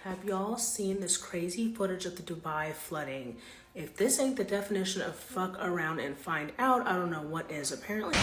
Have y'all seen this crazy footage of the Dubai flooding? If this ain't the definition of fuck around and find out, I don't know what is. Apparently.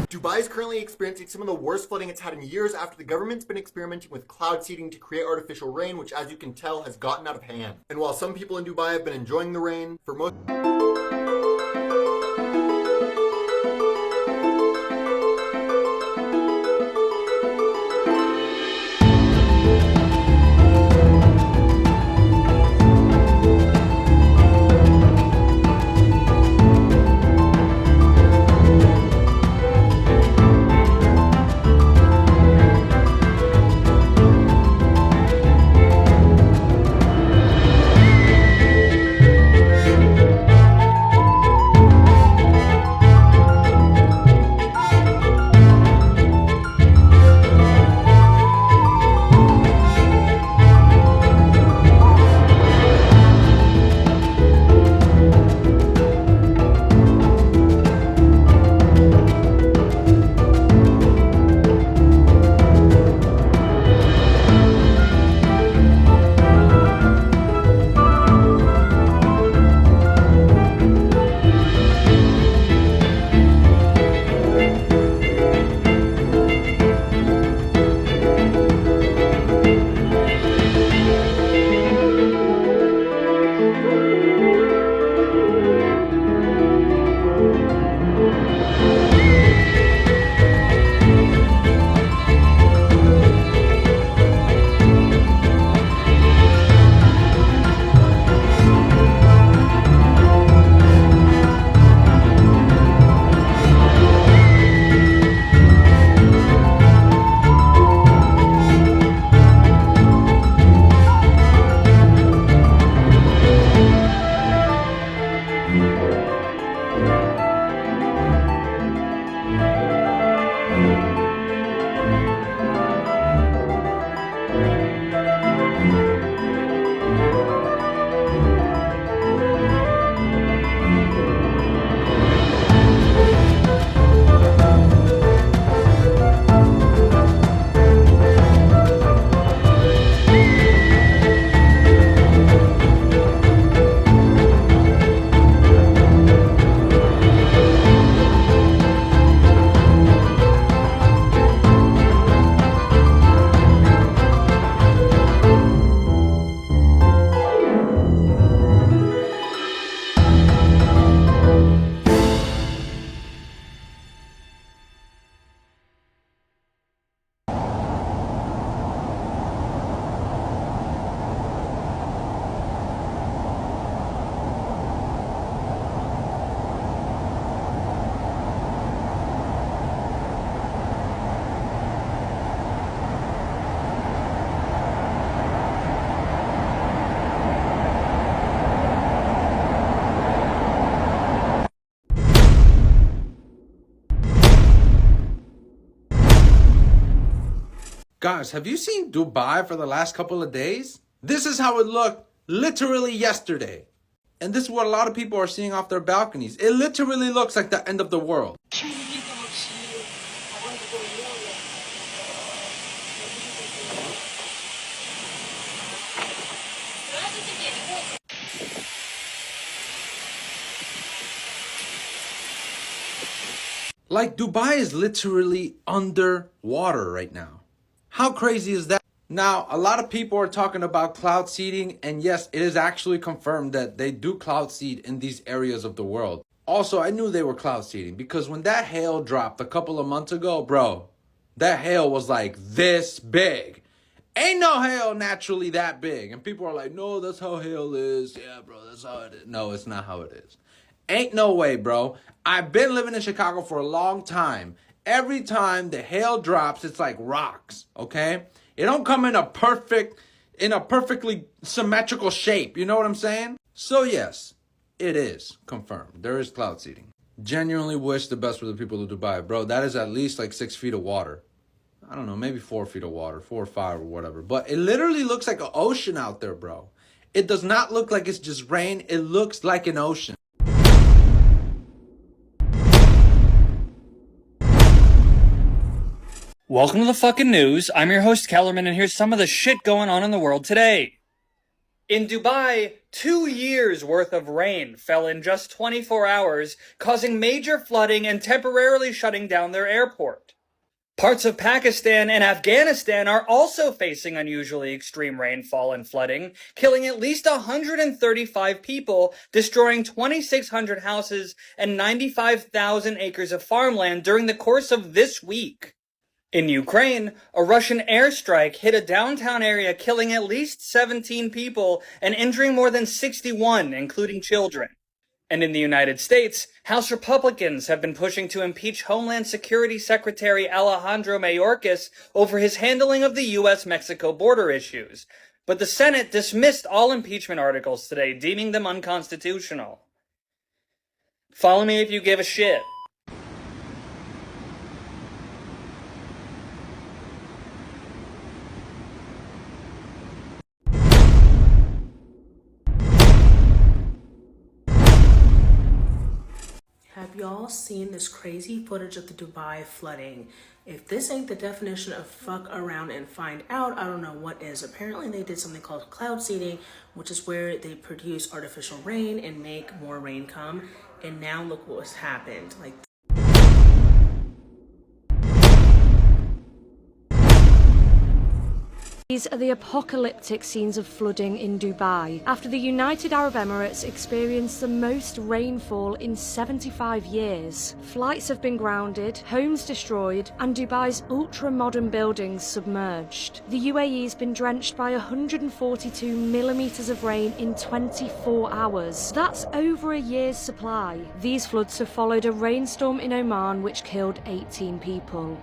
Dubai is currently experiencing some of the worst flooding it's had in years after the government's been experimenting with cloud seeding to create artificial rain, which, as you can tell, has gotten out of hand. And while some people in Dubai have been enjoying the rain, for most Guys, have you seen Dubai for the last couple of days? This is how it looked literally yesterday. And this is what a lot of people are seeing off their balconies. It literally looks like the end of the world. Like, Dubai is literally underwater right now. How crazy is that? Now, a lot of people are talking about cloud seeding, and yes, it is actually confirmed that they do cloud seed in these areas of the world. Also, I knew they were cloud seeding because when that hail dropped a couple of months ago, bro, that hail was like this big. Ain't no hail naturally that big. And people are like, no, that's how hail is. Yeah, bro, that's how it is. No, it's not how it is. Ain't no way, bro. I've been living in Chicago for a long time. Every time the hail drops, it's like rocks, okay? It don't come in a perfectly symmetrical shape. You know what I'm saying? So yes, it is confirmed. There is cloud seeding. Genuinely wish the best for the people of Dubai. Bro, that is at least like 6 feet of water. I don't know, maybe 4 feet of water, 4 or 5 or whatever. But it literally looks like an ocean out there, bro. It does not look like it's just rain. It looks like an ocean. Welcome to the fucking news. I'm your host, Kellerman, and here's some of the shit going on in the world today. In Dubai, 2 years worth of rain fell in just 24 hours, causing major flooding and temporarily shutting down their airport. Parts of Pakistan and Afghanistan are also facing unusually extreme rainfall and flooding, killing at least 135 people, destroying 2,600 houses and 95,000 acres of farmland during the course of this week. In Ukraine, a Russian airstrike hit a downtown area, killing at least 17 people and injuring more than 61, including children. And in the United States, House Republicans have been pushing to impeach Homeland Security Secretary Alejandro Mayorkas over his handling of the U.S.-Mexico border issues. But the Senate dismissed all impeachment articles today, deeming them unconstitutional. Follow me if you give a shit. Have y'all seen this crazy footage of the Dubai flooding? If this ain't the definition of fuck around and find out, I don't know what is. Apparently they did something called cloud seeding, which is where they produce artificial rain and make more rain come. And now look what's happened. Like, these are the apocalyptic scenes of flooding in Dubai, after the United Arab Emirates experienced the most rainfall in 75 years. Flights have been grounded, homes destroyed, and Dubai's ultra-modern buildings submerged. The UAE's been drenched by 142 millimetres of rain in 24 hours. That's over a year's supply. These floods have followed a rainstorm in Oman which killed 18 people.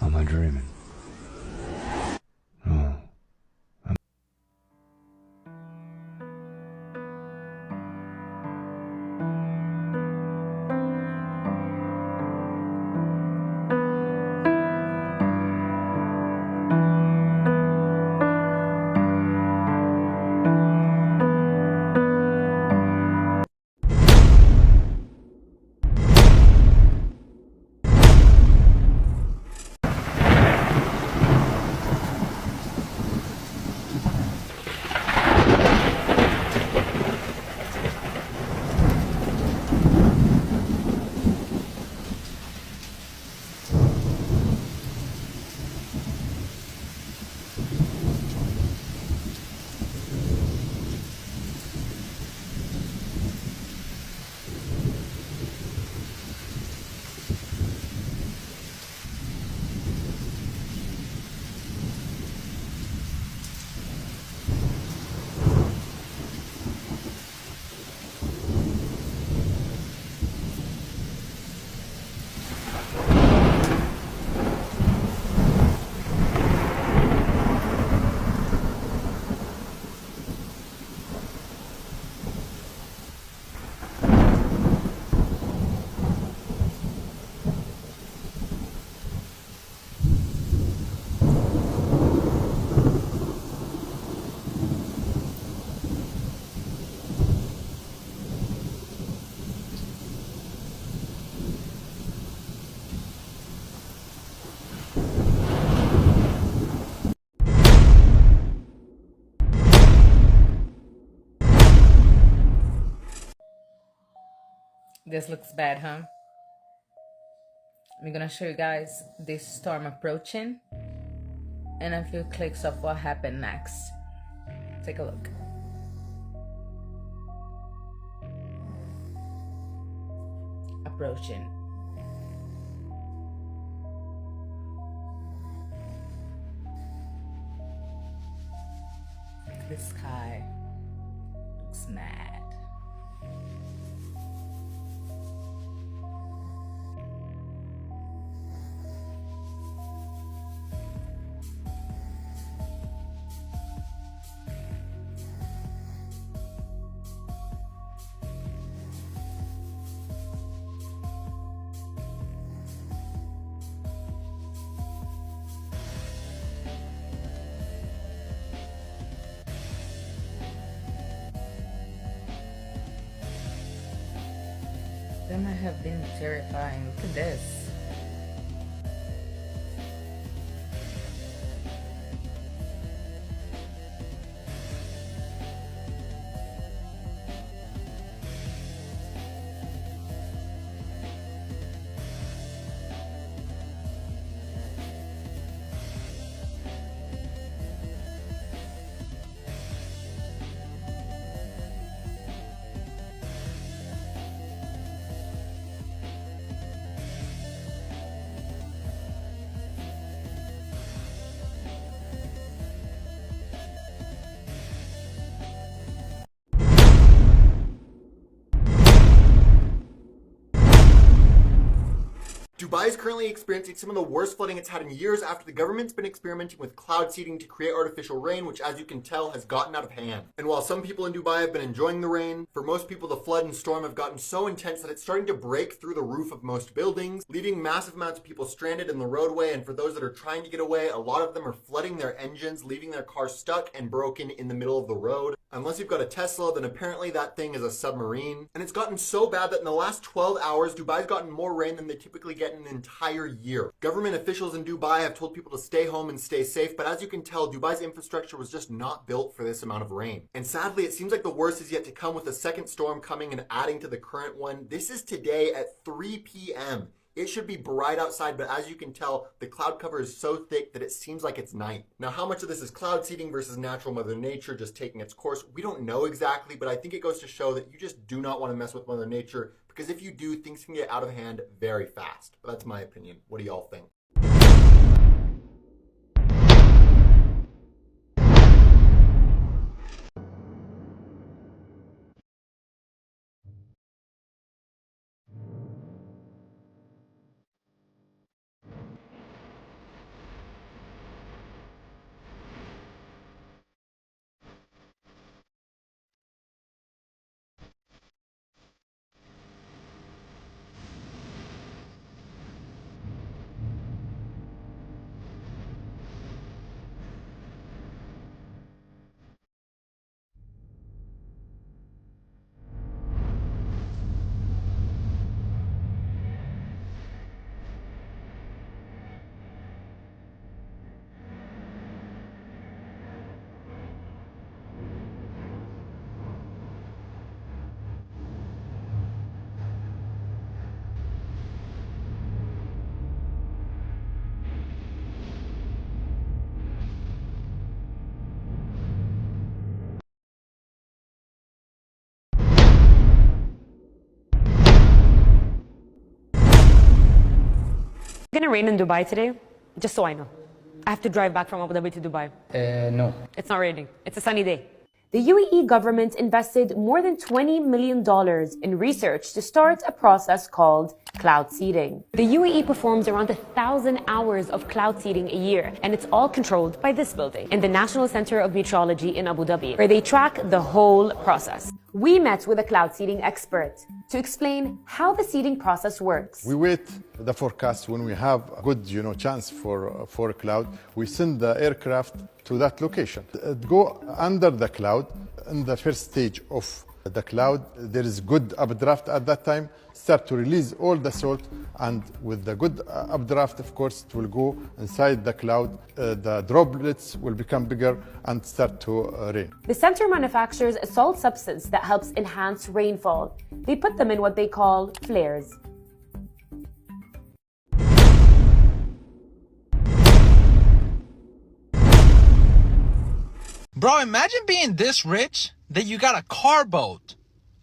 Am I dreaming? No. This looks bad, huh? I'm gonna show you guys this storm approaching and a few clicks of what happened next. Take a look. Approaching. The sky looks mad. That might have been terrifying. Look at this. Dubai is currently experiencing some of the worst flooding it's had in years after the government's been experimenting with cloud seeding to create artificial rain, which as you can tell has gotten out of hand. And while some people in Dubai have been enjoying the rain, for most people the flood and storm have gotten so intense that it's starting to break through the roof of most buildings, leaving massive amounts of people stranded in the roadway. And for those that are trying to get away, a lot of them are flooding their engines, leaving their cars stuck and broken in the middle of the road. Unless you've got a Tesla, then apparently that thing is a submarine. And it's gotten so bad that in the last 12 hours, Dubai's gotten more rain than they typically get in an entire year. Government officials in Dubai have told people to stay home and stay safe, but as you can tell, Dubai's infrastructure was just not built for this amount of rain. And sadly, it seems like the worst is yet to come, with a second storm coming and adding to the current one. This is today at 3 p.m. It should be bright outside, but as you can tell, the cloud cover is so thick that it seems like it's night. Now, how much of this is cloud seeding versus natural Mother Nature just taking its course? We don't know exactly, but I think it goes to show that you just do not want to mess with Mother Nature, because if you do, things can get out of hand very fast. But that's my opinion. What do y'all think? Gonna rain in Dubai today? Just so I know. I have to drive back from Abu Dhabi to Dubai. No. It's not raining. It's a sunny day. The UAE government invested more than $20 million in research to start a process called cloud seeding. The UAE performs around 1,000 hours of cloud seeding a year, and it's all controlled by this building in the National Center of Meteorology in Abu Dhabi, where they track the whole process. We met with a cloud seeding expert to explain how the seeding process works. We wait the forecast. When we have a good, chance for a cloud, we send the aircraft to that location. It go under the cloud in the first stage of The cloud, there is good updraft at that time, start to release all the salt, and with the good updraft, of course, it will go inside the cloud. The droplets will become bigger and start to rain. The center manufactures a salt substance that helps enhance rainfall. They put them in what they call flares. Bro, imagine being this rich that you got a car boat.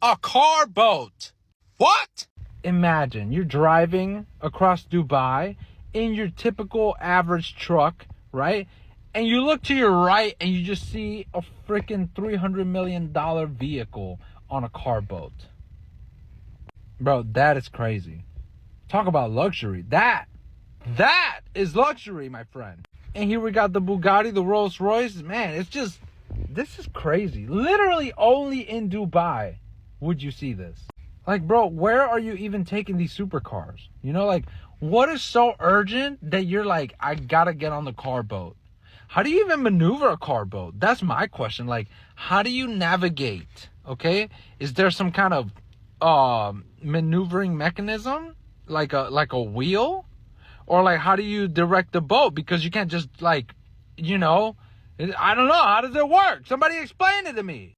A car boat. What? Imagine you're driving across Dubai in your typical average truck, right? And you look to your right and you just see a freaking $300 million vehicle on a car boat. Bro, that is crazy. Talk about luxury. That is luxury, my friend. And here we got the Bugatti, the Rolls Royce. Man, it's just, this is crazy. Literally only in Dubai would you see this. Like, bro, where are you even taking these supercars? You know, like, what is so urgent that you're like, I gotta get on the car boat? How do you even maneuver a car boat? That's my question. Like, how do you navigate? Okay? Is there some kind of maneuvering mechanism? Like a wheel? Or like, how do you direct the boat? Because you can't just like, you know, I don't know. How does it work? Somebody explain it to me.